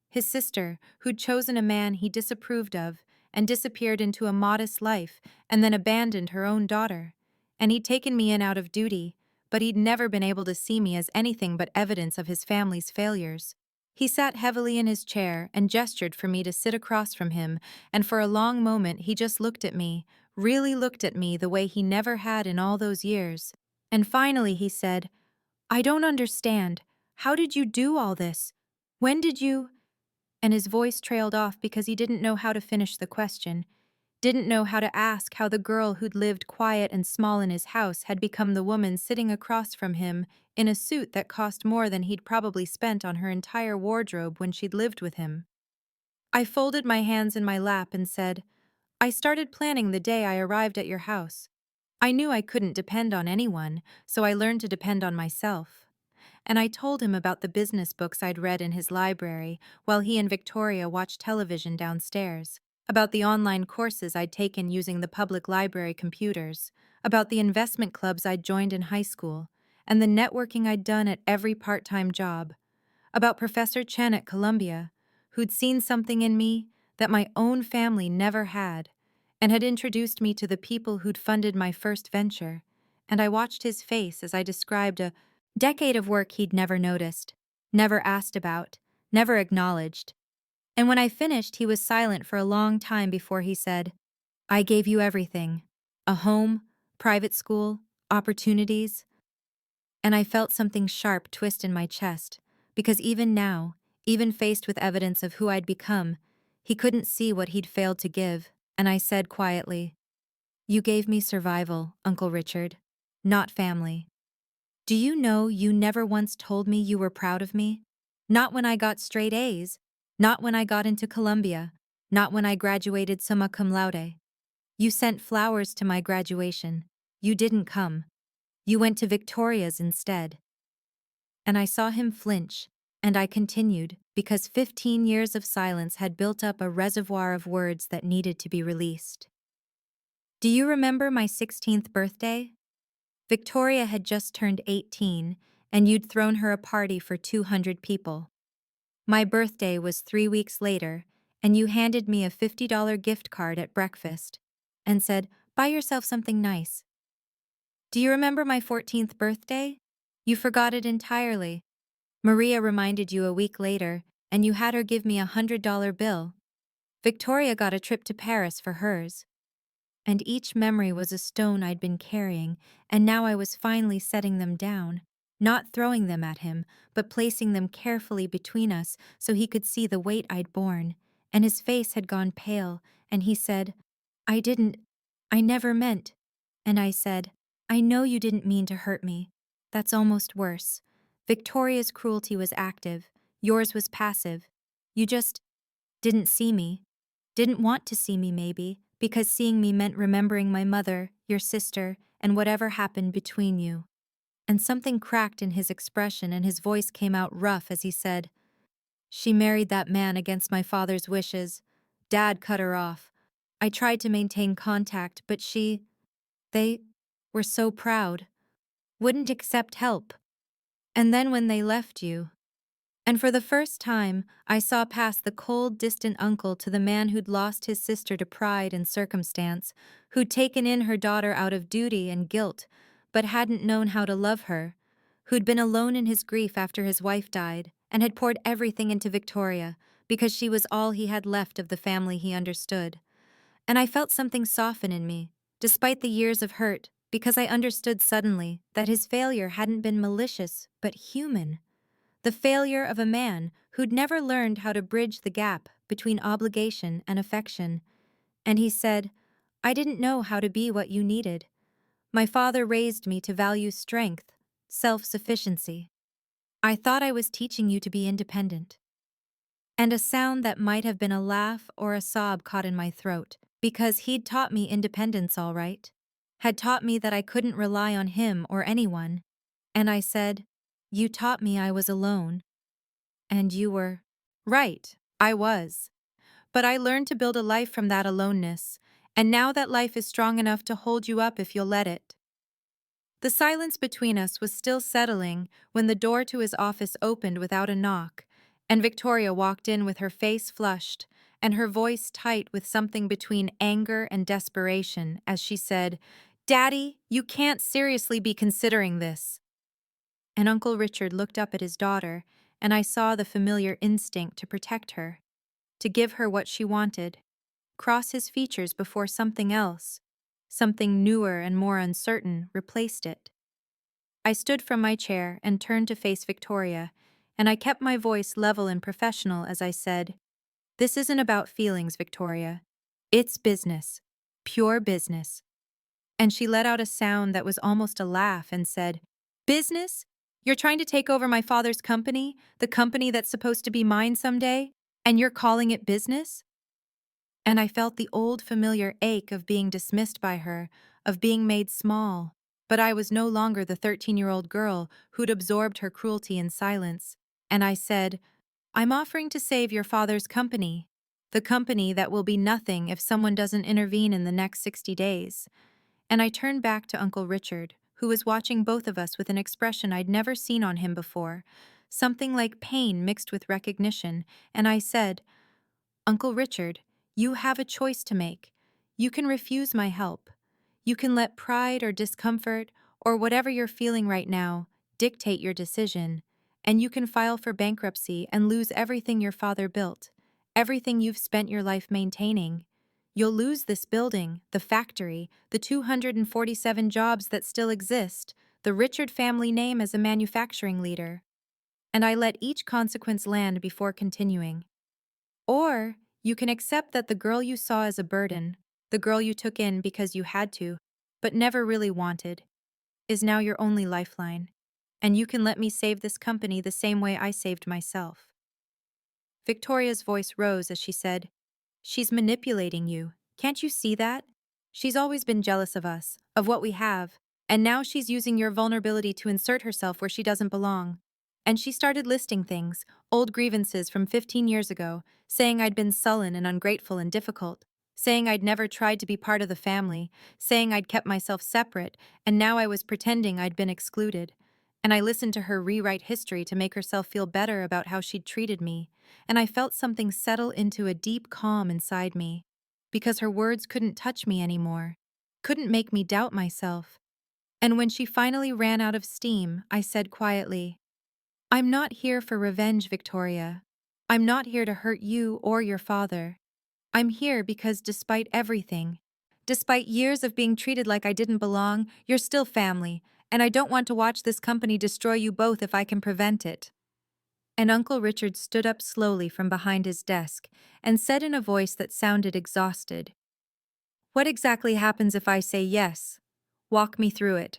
A: His sister, who'd chosen a man he disapproved of and disappeared into a modest life and then abandoned her own daughter. And he'd taken me in out of duty, but he'd never been able to see me as anything but evidence of his family's failures. He sat heavily in his chair and gestured for me to sit across from him, and for a long moment he just looked at me, really looked at me the way he never had in all those years. And finally he said, I don't understand. How did you do all this? When did you— And his voice trailed off because he didn't know how to finish the question, didn't know how to ask how the girl who'd lived quiet and small in his house had become the woman sitting across from him in a suit that cost more than he'd probably spent on her entire wardrobe when she'd lived with him. I folded my hands in my lap and said, I started planning the day I arrived at your house. I knew I couldn't depend on anyone, so I learned to depend on myself. And I told him about the business books I'd read in his library while he and Victoria watched television downstairs, about the online courses I'd taken using the public library computers, about the investment clubs I'd joined in high school, and the networking I'd done at every part-time job, about Professor Chen at Columbia, who'd seen something in me that my own family never had, and had introduced me to the people who'd funded my first venture, and I watched his face as I described a decade of work he'd never noticed, never asked about, never acknowledged. And when I finished, he was silent for a long time before he said, I gave you everything. A home, private school, opportunities. And I felt something sharp twist in my chest, because even now, even faced with evidence of who I'd become, he couldn't see what he'd failed to give, and I said quietly, You gave me survival, Uncle Richard, not family. Do you know you never once told me you were proud of me? Not when I got straight A's, not when I got into Columbia, not when I graduated summa cum laude. You sent flowers to my graduation. You didn't come. You went to Victoria's instead. And I saw him flinch, and I continued, because 15 years of silence had built up a reservoir of words that needed to be released. Do you remember my 16th birthday? Victoria had just turned 18, and you'd thrown her a party for 200 people. My birthday was 3 weeks later, and you handed me a $50 gift card at breakfast and said, Buy yourself something nice. Do you remember my 14th birthday? You forgot it entirely. Maria reminded you a week later, and you had her give me a $100 bill. Victoria got a trip to Paris for hers. And each memory was a stone I'd been carrying, and now I was finally setting them down, not throwing them at him, but placing them carefully between us so he could see the weight I'd borne, and his face had gone pale, and he said, I never meant. And I said, I know you didn't mean to hurt me. That's almost worse. Victoria's cruelty was active, yours was passive. You just didn't see me. Didn't want to see me, maybe, because seeing me meant remembering my mother, your sister, and whatever happened between you. And something cracked in his expression, and his voice came out rough as he said, She married that man against my father's wishes. Dad cut her off. I tried to maintain contact, but they were so proud. Wouldn't accept help. And then when they left you, and for the first time, I saw past the cold, distant uncle to the man who'd lost his sister to pride and circumstance, who'd taken in her daughter out of duty and guilt, but hadn't known how to love her, who'd been alone in his grief after his wife died, and had poured everything into Victoria, because she was all he had left of the family he understood. And I felt something soften in me, despite the years of hurt, because I understood suddenly that his failure hadn't been malicious, but human. The failure of a man who'd never learned how to bridge the gap between obligation and affection. And he said, I didn't know how to be what you needed. My father raised me to value strength, self-sufficiency. I thought I was teaching you to be independent. And a sound that might have been a laugh or a sob caught in my throat, because he'd taught me independence all right, had taught me that I couldn't rely on him or anyone. And I said, You taught me I was alone. And you were right, I was. But I learned to build a life from that aloneness, and now that life is strong enough to hold you up if you'll let it. The silence between us was still settling when the door to his office opened without a knock, and Victoria walked in with her face flushed and her voice tight with something between anger and desperation as she said, Daddy, you can't seriously be considering this. And Uncle Richard looked up at his daughter, and I saw the familiar instinct to protect her, to give her what she wanted, cross his features before something else, something newer and more uncertain, replaced it. I stood from my chair and turned to face Victoria, and I kept my voice level and professional as I said, This isn't about feelings, Victoria. It's business. Pure business. And she let out a sound that was almost a laugh and said, Business? You're trying to take over my father's company, the company that's supposed to be mine someday? And you're calling it business? And I felt the old familiar ache of being dismissed by her, of being made small. But I was no longer the 13-year-old girl who'd absorbed her cruelty in silence. And I said, I'm offering to save your father's company. The company that will be nothing if someone doesn't intervene in the next 60 days. And I turned back to Uncle Richard, who was watching both of us with an expression I'd never seen on him before, something like pain mixed with recognition, and I said, Uncle Richard, you have a choice to make. You can refuse my help. You can let pride or discomfort, or whatever you're feeling right now, dictate your decision. And you can file for bankruptcy and lose everything your father built, everything you've spent your life maintaining. You'll lose this building, the factory, the 247 jobs that still exist, the Richard family name as a manufacturing leader. And I let each consequence land before continuing. Or you can accept that the girl you saw as a burden, the girl you took in because you had to, but never really wanted, is now your only lifeline. And you can let me save this company the same way I saved myself. Victoria's voice rose as she said, She's manipulating you. Can't you see that? She's always been jealous of us, of what we have, and now she's using your vulnerability to insert herself where she doesn't belong. And she started listing things, old grievances from 15 years ago, saying I'd been sullen and ungrateful and difficult, saying I'd never tried to be part of the family, saying I'd kept myself separate, and now I was pretending I'd been excluded. And I listened to her rewrite history to make herself feel better about how she'd treated me, and I felt something settle into a deep calm inside me, because her words couldn't touch me anymore, couldn't make me doubt myself. And when she finally ran out of steam, I said quietly, I'm not here for revenge, Victoria. I'm not here to hurt you or your father. I'm here because despite everything, despite years of being treated like I didn't belong, you're still family, and I don't want to watch this company destroy you both if I can prevent it. And Uncle Richard stood up slowly from behind his desk and said in a voice that sounded exhausted, What exactly happens if I say yes? Walk me through it.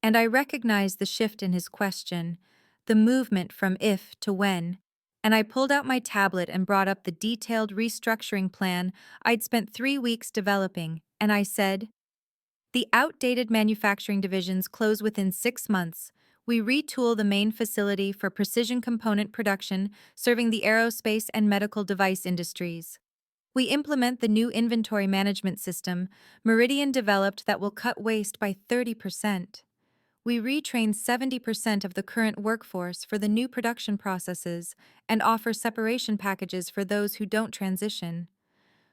A: And I recognized the shift in his question, the movement from if to when, and I pulled out my tablet and brought up the detailed restructuring plan I'd spent 3 weeks developing, and I said, The outdated manufacturing divisions close within 6 months. We retool the main facility for precision component production serving the aerospace and medical device industries. We implement the new inventory management system Meridian developed that will cut waste by 30%. We retrain 70% of the current workforce for the new production processes and offer separation packages for those who don't transition.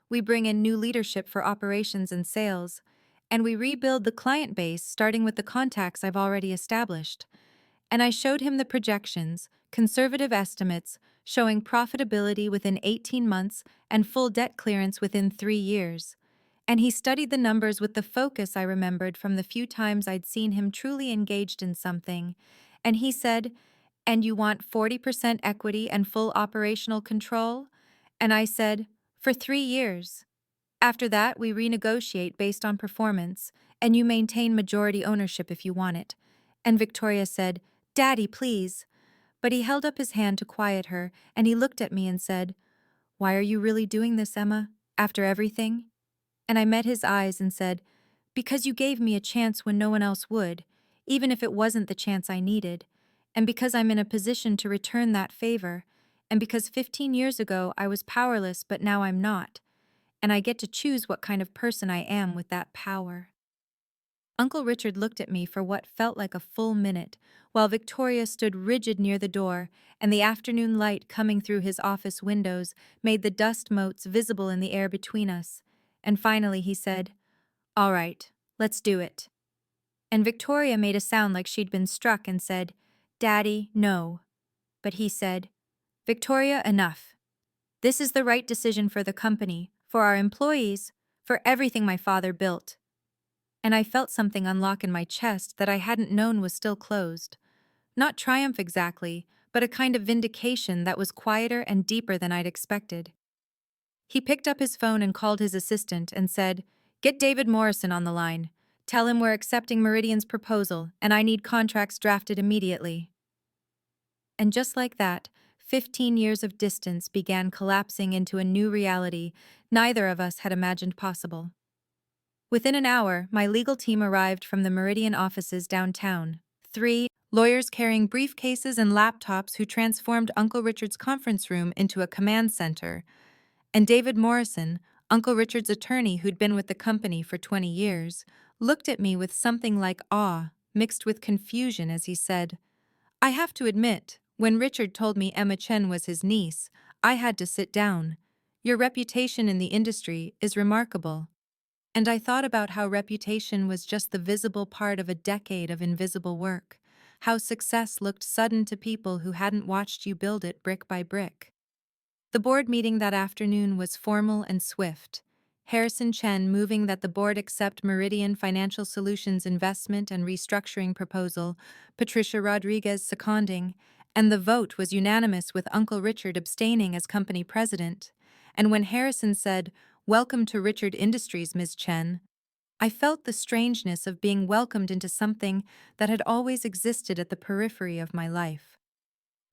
A: We bring in new leadership for operations and sales, and we rebuild the client base starting with the contacts I've already established. And I showed him the projections, conservative estimates, showing profitability within 18 months and full debt clearance within 3 years. And he studied the numbers with the focus I remembered from the few times I'd seen him truly engaged in something. And he said, And you want 40% equity and full operational control? And I said, For 3 years. After that, we renegotiate based on performance, and you maintain majority ownership if you want it. And Victoria said, Daddy, please. But he held up his hand to quiet her, and he looked at me and said, Why are you really doing this, Emma? After everything? And I met his eyes and said, Because you gave me a chance when no one else would, even if it wasn't the chance I needed, and because I'm in a position to return that favor, and because 15 years ago I was powerless but now I'm not, and I get to choose what kind of person I am with that power. Uncle Richard looked at me for what felt like a full minute, while Victoria stood rigid near the door, and the afternoon light coming through his office windows made the dust motes visible in the air between us. And finally he said, All right, let's do it. And Victoria made a sound like she'd been struck and said, Daddy, no. But he said, Victoria, enough. This is the right decision for the company, for our employees, for everything my father built. And I felt something unlock in my chest that I hadn't known was still closed. Not triumph exactly, but a kind of vindication that was quieter and deeper than I'd expected. He picked up his phone and called his assistant and said, Get David Morrison on the line. Tell him we're accepting Meridian's proposal and I need contracts drafted immediately. And just like that, 15 years of distance began collapsing into a new reality neither of us had imagined possible. Within an hour, my legal team arrived from the Meridian offices downtown. 3 lawyers carrying briefcases and laptops who transformed Uncle Richard's conference room into a command center, and David Morrison, Uncle Richard's attorney who'd been with the company for 20 years, looked at me with something like awe, mixed with confusion as he said, I have to admit, when Richard told me Emma Chen was his niece, I had to sit down. Your reputation in the industry is remarkable. And I thought about how reputation was just the visible part of a decade of invisible work, how success looked sudden to people who hadn't watched you build it brick by brick. The board meeting that afternoon was formal and swift. Harrison Chen moving that the board accept Meridian Financial Solutions investment and restructuring proposal, Patricia Rodriguez seconding, and the vote was unanimous with Uncle Richard abstaining as company president. And when Harrison said, Welcome to Richard Industries, Ms. Chen, I felt the strangeness of being welcomed into something that had always existed at the periphery of my life.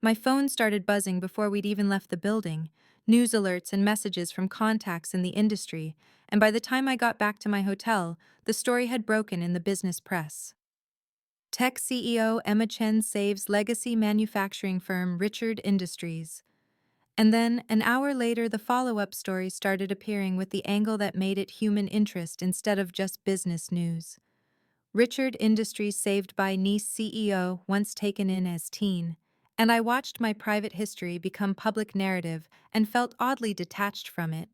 A: My phone started buzzing before we'd even left the building, news alerts and messages from contacts in the industry, and by the time I got back to my hotel, the story had broken in the business press. Tech CEO Emma Chen saves legacy manufacturing firm Richard Industries. And then, an hour later, the follow-up stories started appearing with the angle that made it human interest instead of just business news. Richard Industries saved by niece CEO once taken in as teen, and I watched my private history become public narrative and felt oddly detached from it,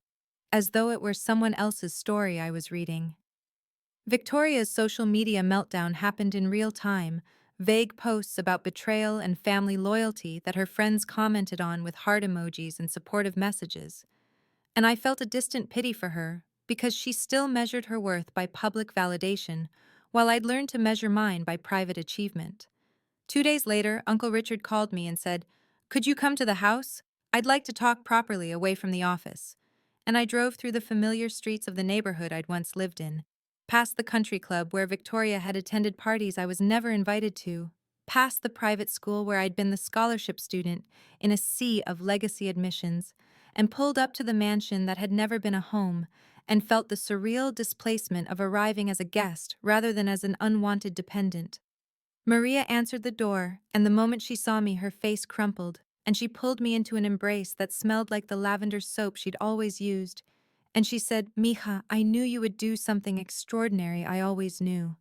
A: as though it were someone else's story I was reading. Victoria's social media meltdown happened in real time, vague posts about betrayal and family loyalty that her friends commented on with heart emojis and supportive messages. And I felt a distant pity for her, because she still measured her worth by public validation, while I'd learned to measure mine by private achievement. 2 days later, Uncle Richard called me and said, Could you come to the house? I'd like to talk properly away from the office. And I drove through the familiar streets of the neighborhood I'd once lived in, past the country club where Victoria had attended parties I was never invited to, past the private school where I'd been the scholarship student in a sea of legacy admissions, and pulled up to the mansion that had never been a home, and felt the surreal displacement of arriving as a guest rather than as an unwanted dependent. Maria answered the door, and the moment she saw me, her face crumpled, and she pulled me into an embrace that smelled like the lavender soap she'd always used. And she said, Mija, I knew you would do something extraordinary, I always knew.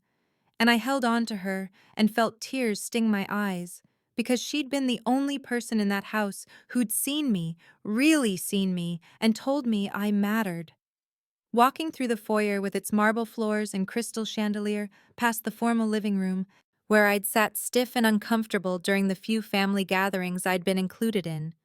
A: And I held on to her and felt tears sting my eyes, because she'd been the only person in that house who'd seen me, really seen me, and told me I mattered. Walking through the foyer with its marble floors and crystal chandelier, past the formal living room, where I'd sat stiff and uncomfortable during the few family gatherings I'd been included in,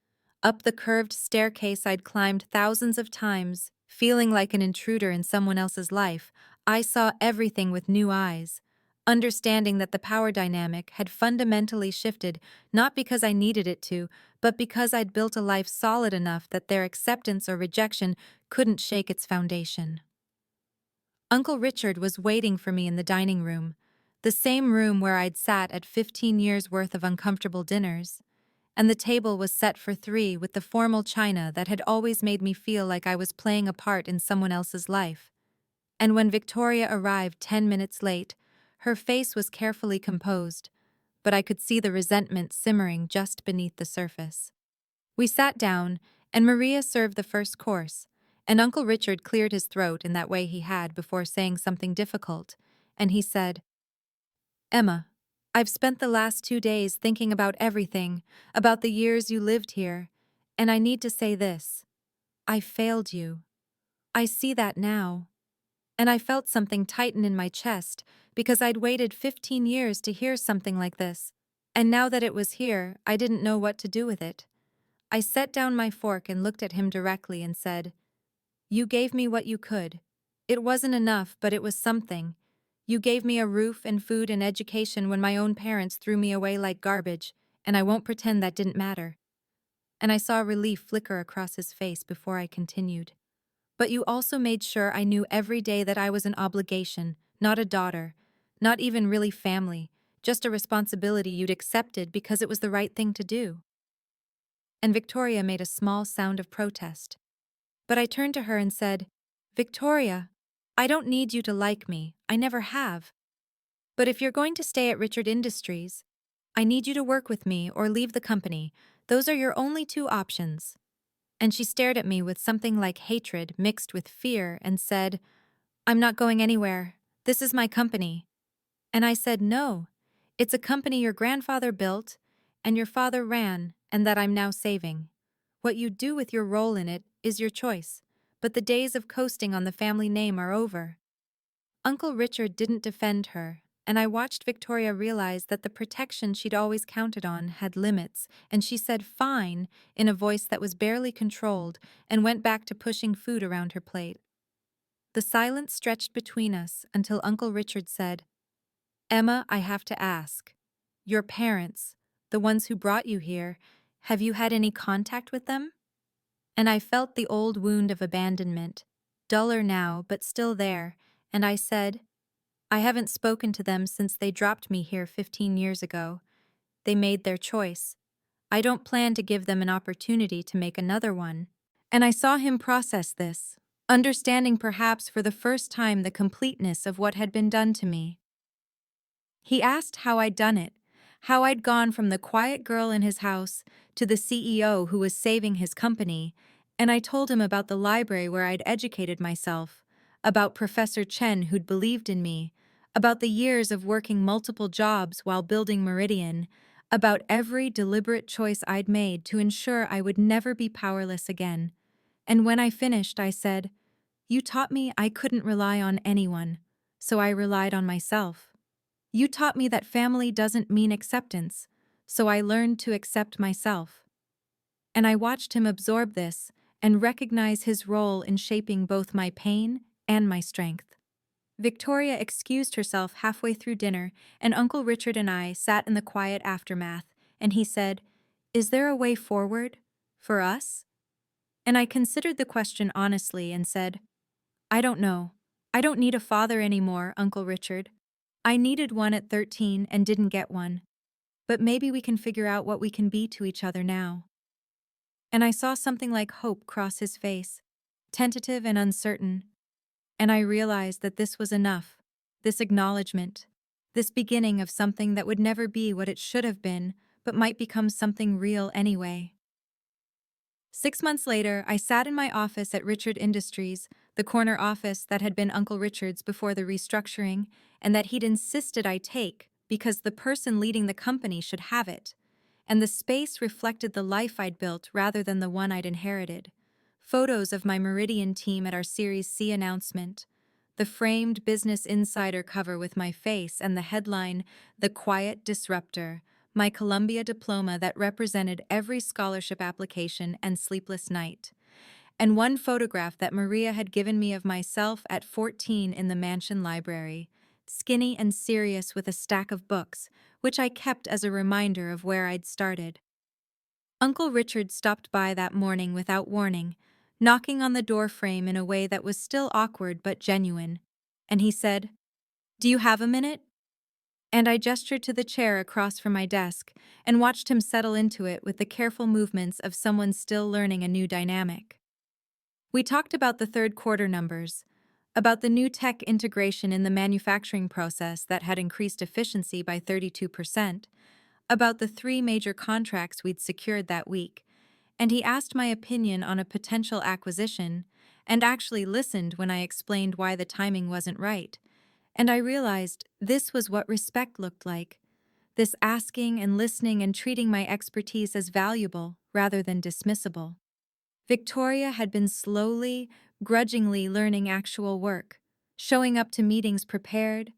A: up the curved staircase I'd climbed thousands of times, feeling like an intruder in someone else's life, I saw everything with new eyes, understanding that the power dynamic had fundamentally shifted not because I needed it to, but because I'd built a life solid enough that their acceptance or rejection couldn't shake its foundation. Uncle Richard was waiting for me in the dining room, the same room where I'd sat at 15 years' worth of uncomfortable dinners, and the table was set for 3 with the formal china that had always made me feel like I was playing a part in someone else's life. And when Victoria arrived 10 minutes late, her face was carefully composed, but I could see the resentment simmering just beneath the surface. We sat down, and Maria served the first course, and Uncle Richard cleared his throat in that way he had before saying something difficult, and he said, Emma, I've spent the last 2 days thinking about everything, about the years you lived here, and I need to say this. I failed you. I see that now. And I felt something tighten in my chest because I'd waited 15 years to hear something like this, and now that it was here, I didn't know what to do with it. I set down my fork and looked at him directly and said, You gave me what you could. It wasn't enough, but it was something. You gave me a roof and food and education when my own parents threw me away like garbage, and I won't pretend that didn't matter. And I saw relief flicker across his face before I continued. But you also made sure I knew every day that I was an obligation, not a daughter, not even really family, just a responsibility you'd accepted because it was the right thing to do. and Victoria made a small sound of protest. But I turned to her and said, "Victoria, I don't need you to like me, I never have. But if you're going to stay at Richard Industries, I need you to work with me or leave the company. Those are your only two options." And she stared at me with something like hatred mixed with fear and said, "I'm not going anywhere. This is my company." And I said, "No, it's a company your grandfather built and your father ran and that I'm now saving. What you do with your role in it is your choice, but the days of coasting on the family name are over." Uncle Richard didn't defend her, and I watched Victoria realize that the protection she'd always counted on had limits, and she said "fine" in a voice that was barely controlled and went back to pushing food around her plate. The silence stretched between us until Uncle Richard said, "Emma, I have to ask. Your parents, the ones who brought you here, have you had any contact with them?" And I felt the old wound of abandonment, duller now but still there, and I said, "I haven't spoken to them since they dropped me here 15 years ago. They made their choice. I don't plan to give them an opportunity to make another one." And I saw him process this, understanding perhaps for the first time the completeness of what had been done to me. He asked how I'd done it, how I'd gone from the quiet girl in his house to the CEO who was saving his company, and I told him about the library where I'd educated myself, about Professor Chen who'd believed in me, about the years of working multiple jobs while building Meridian, about every deliberate choice I'd made to ensure I would never be powerless again. And when I finished, I said, "You taught me I couldn't rely on anyone, so I relied on myself. You taught me that family doesn't mean acceptance, so I learned to accept myself." And I watched him absorb this and recognize his role in shaping both my pain and my strength. Victoria excused herself halfway through dinner, and Uncle Richard and I sat in the quiet aftermath, and he said, "Is there a way forward? For us?" And I considered the question honestly and said, "I don't know. I don't need a father anymore, Uncle Richard. I needed one at 13 and didn't get one. But maybe we can figure out what we can be to each other now." And I saw something like hope cross his face, tentative and uncertain. And I realized that this was enough, this acknowledgement, this beginning of something that would never be what it should have been, but might become something real anyway. 6 months later, I sat in my office at Richard Industries, the corner office that had been Uncle Richard's before the restructuring, and that he'd insisted I take because the person leading the company should have it. And the space reflected the life I'd built rather than the one I'd inherited. Photos of my Meridian team at our Series C announcement, the framed Business Insider cover with my face and the headline, "The Quiet Disruptor," my Columbia diploma that represented every scholarship application and sleepless night, and one photograph that Maria had given me of myself at 14 in the mansion library, skinny and serious with a stack of books, which I kept as a reminder of where I'd started. Uncle Richard stopped by that morning without warning, knocking on the door frame in a way that was still awkward but genuine, and he said, "Do you have a minute?" And I gestured to the chair across from my desk and watched him settle into it with the careful movements of someone still learning a new dynamic. We talked about the third quarter numbers, about the new tech integration in the manufacturing process that had increased efficiency by 32%, about the 3 major contracts we'd secured that week, and he asked my opinion on a potential acquisition and actually listened when I explained why the timing wasn't right. And I realized this was what respect looked like, this asking and listening and treating my expertise as valuable rather than dismissible. Victoria had been slowly, grudgingly learning actual work, showing up to meetings prepared,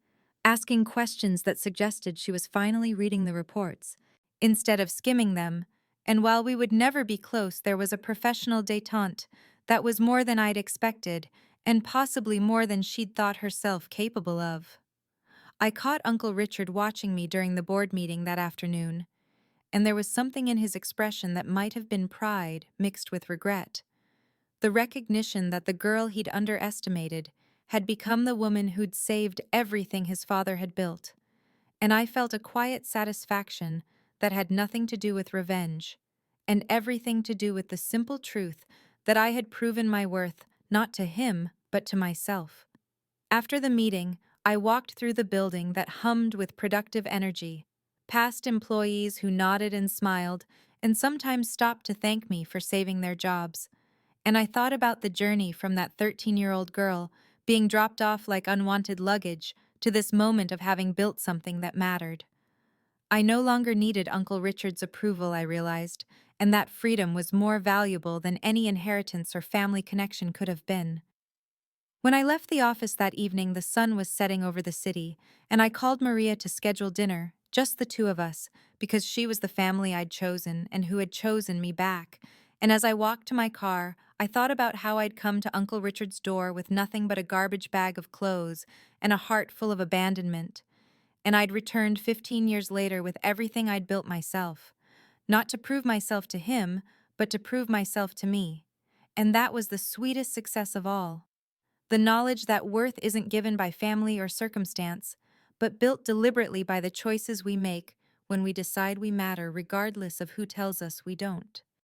A: asking questions that suggested she was finally reading the reports, instead of skimming them, and while we would never be close, there was a professional détente that was more than I'd expected, and possibly more than she'd thought herself capable of. I caught Uncle Richard watching me during the board meeting that afternoon, and there was something in his expression that might have been pride mixed with regret. The recognition that the girl he'd underestimated had become the woman who'd saved everything his father had built, and I felt a quiet satisfaction that had nothing to do with revenge, and everything to do with the simple truth that I had proven my worth not to him, but to myself. After the meeting, I walked through the building that hummed with productive energy, past employees who nodded and smiled, and sometimes stopped to thank me for saving their jobs. And I thought about the journey from that 13-year-old girl being dropped off like unwanted luggage to this moment of having built something that mattered. I no longer needed Uncle Richard's approval, I realized, and that freedom was more valuable than any inheritance or family connection could have been. When I left the office that evening, the sun was setting over the city, and I called Maria to schedule dinner, just the two of us, because she was the family I'd chosen and who had chosen me back. And as I walked to my car, I thought about how I'd come to Uncle Richard's door with nothing but a garbage bag of clothes and a heart full of abandonment. And I'd returned 15 years later with everything I'd built myself. Not to prove myself to him, but to prove myself to me. And that was the sweetest success of all. The knowledge that worth isn't given by family or circumstance, but built deliberately by the choices we make when we decide we matter regardless of who tells us we don't.